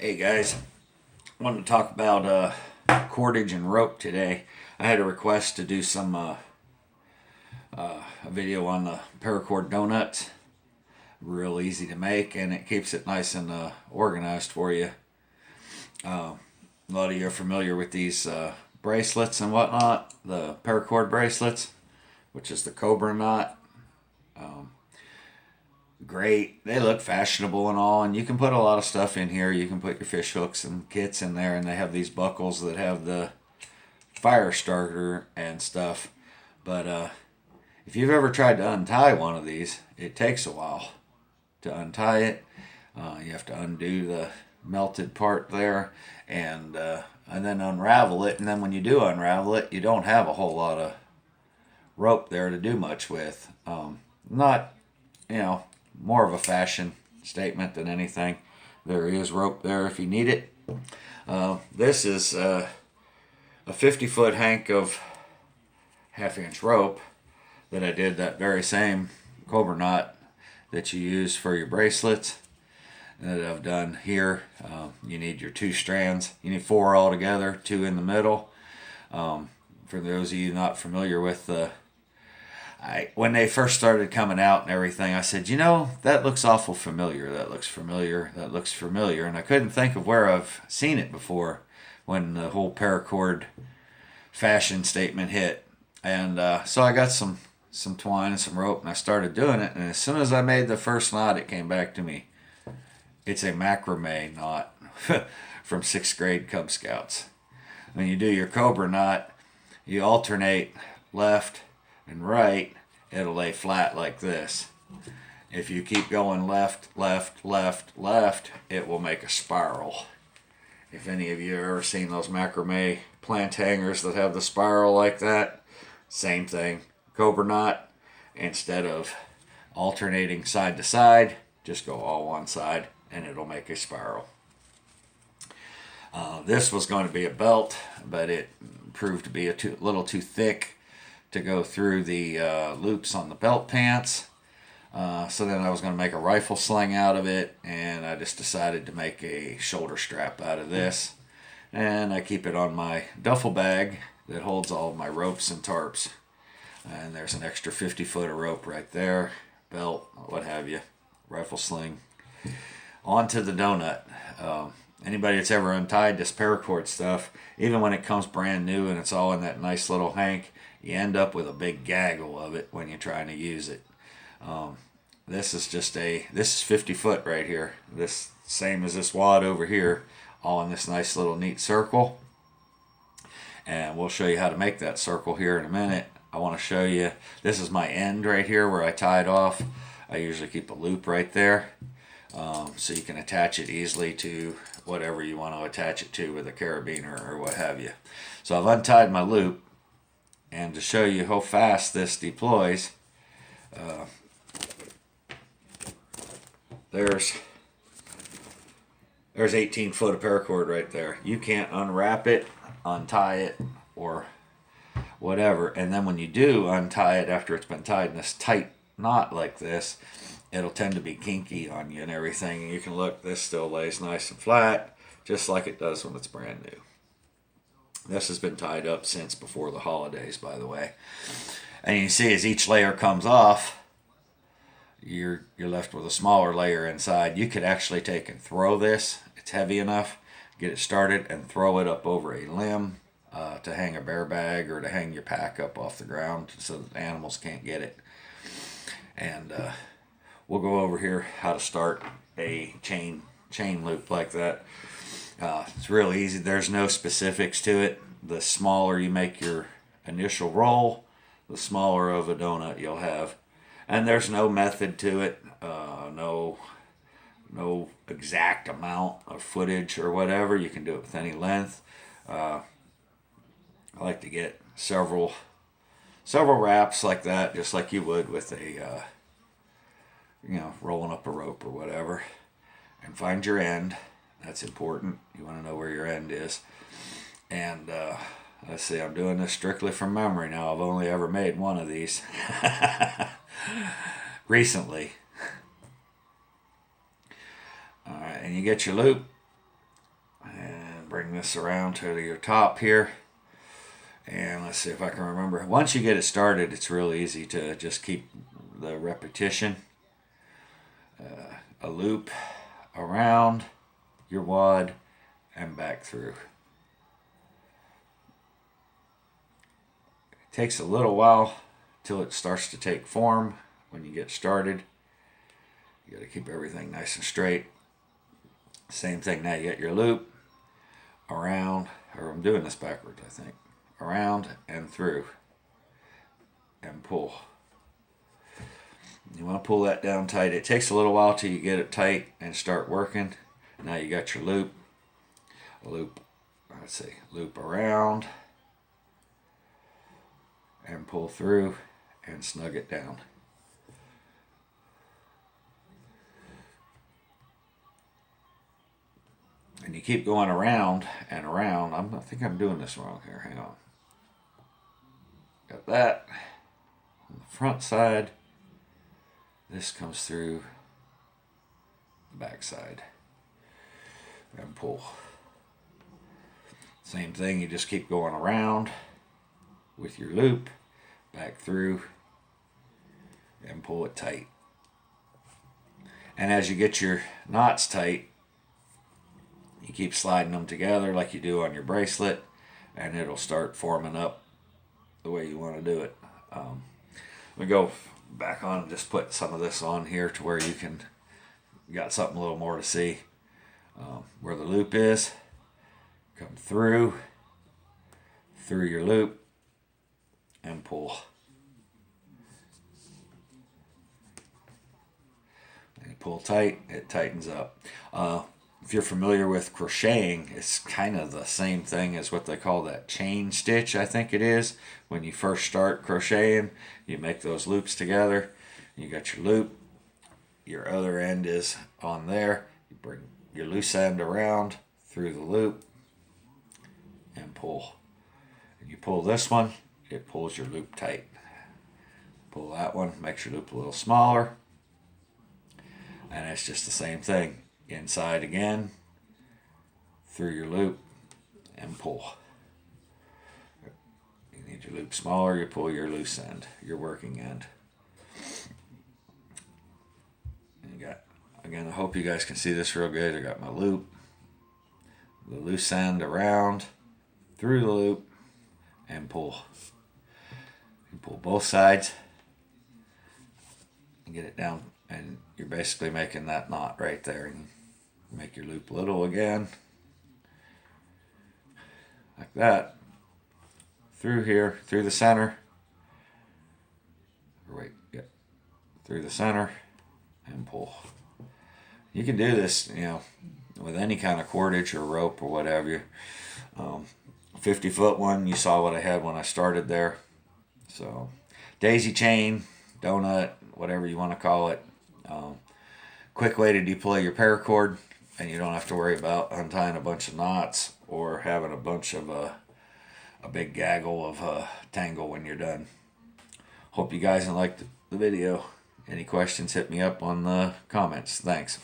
Hey guys, I wanted to talk about cordage and rope today. I had a request to do some a video on the paracord donuts. Real easy to make, and it keeps it nice and organized for you. A lot of you are familiar with these bracelets and whatnot, the paracord bracelets, which is the cobra knot. Great. They look fashionable and all, and you can put a lot of stuff in here. You can put your fish hooks and kits in there, and they have these buckles that have the fire starter and stuff. But if you've ever tried to untie one of these, it takes a while to untie it. You have to undo the melted part there, and then unravel it. And then when you do unravel it, you don't have a whole lot of rope there to do much with. Not, you know, more of a fashion statement than anything. There is rope there if you need it. This is a 50-foot hank of half-inch rope that I did that very same cobra knot that you use for your bracelets that I've done here. You need your two strands. You need four altogether, two in the middle. For those of you not familiar with when they first started coming out and everything, I said, that looks awful familiar. That looks familiar. That looks familiar. And I couldn't think of where I've seen it before when the whole paracord fashion statement hit. And so I got some twine and some rope, and I started doing it. And as soon as I made the first knot, it came back to me. It's a macrame knot from 6th grade Cub Scouts. When you do your cobra knot, you alternate left and right, it'll lay flat like this. If you keep going left, left, left, left, it will make a spiral. If any of you have ever seen those macrame plant hangers that have the spiral like that, same thing. Cobra knot, instead of alternating side to side, just go all one side and it'll make a spiral. This was going to be a belt, but it proved to be a little too thick to go through the loops on the belt pants. So then I was going to make a rifle sling out of it, and I just decided to make a shoulder strap out of this. And I keep it on my duffel bag that holds all of my ropes and tarps. And there's an extra 50 foot of rope right there, belt, what have you, rifle sling. Onto the donut. Anybody that's ever untied this paracord stuff, even when it comes brand new and it's all in that nice little hank, you end up with a big gaggle of it when you're trying to use it. This is 50 foot right here. This same as this wad over here, all in this nice little neat circle. And we'll show you how to make that circle here in a minute. I want to show you, this is my end right here where I tie it off. I usually keep a loop right there. So you can attach it easily to whatever you want to attach it to with a carabiner or what have you. So I've untied my loop, and to show you how fast this deploys, there's 18 foot of paracord right there. You can't unwrap it, untie it, or whatever. And then when you do untie it after it's been tied in this tight knot like this, it'll tend to be kinky on you and everything. And you can look, this still lays nice and flat, just like it does when it's brand new. This has been tied up since before the holidays, by the way. And you see as each layer comes off, you're left with a smaller layer inside. You could actually take and throw this. It's heavy enough. Get it started and throw it up over a limb to hang a bear bag or to hang your pack up off the ground so that animals can't get it. And we'll go over here how to start a chain loop like that. It's real easy. There's no specifics to it. The smaller you make your initial roll, the smaller of a donut you'll have. And there's no method to it. No exact amount of footage or whatever. You can do it with any length. I like to get several wraps like that, just like you would with a rolling up a rope or whatever. And find your end. That's important. You want to know where your end is. And let's see, I'm doing this strictly from memory now. I've only ever made one of these recently. All right, and you get your loop, bring this around to your top here. And let's see if I can remember. Once you get it started, it's real easy to just keep the repetition. A loop around your wad and back through. It takes a little while till it starts to take form when you get started. You got to keep everything nice and straight. Same thing, now you get your loop around, or I'm doing this backwards, I think. Around and through and pull. You want to pull that down tight. It takes a little while till you get it tight and start working. Now you got your loop. Let's see, loop around and pull through and snug it down. And you keep going around and around. I think I'm doing this wrong here. Hang on. Got that on the front side. This comes through the back side and pull. Same thing, you just keep going around with your loop, back through, and pull it tight. And as you get your knots tight, you keep sliding them together like you do on your bracelet, and it'll start forming up the way you want to do it. We go back on and just put some of this on here to where you got something a little more to see. Where the loop is, come through your loop and pull. And you pull tight, it tightens up. If you're familiar with crocheting, it's kind of the same thing as what they call that chain stitch, I think it is. When you first start crocheting, you make those loops together. You got your loop, your other end is on there. You bring your loose end around through the loop and pull. And you pull this one, it pulls your loop tight. Pull that one, makes your loop a little smaller. And it's just the same thing. Inside again, through your loop, and pull. You need your loop smaller, you pull your loose end, your working end. And you got, again, I hope you guys can see this real good. I got my loop, the loose end around, through the loop, and pull. You pull both sides and get it down, and you're basically making that knot right there. And make your loop little again, like that, through here, through the center, through the center, and pull. You can do this, with any kind of cordage or rope or whatever. 50-foot one, you saw what I had when I started there. So, daisy chain, donut, whatever you want to call it. Quick way to deploy your paracord, and you don't have to worry about untying a bunch of knots or having a bunch of a big gaggle of tangle when you're done. Hope you guys liked the video. Any questions, hit me up on the comments. Thanks.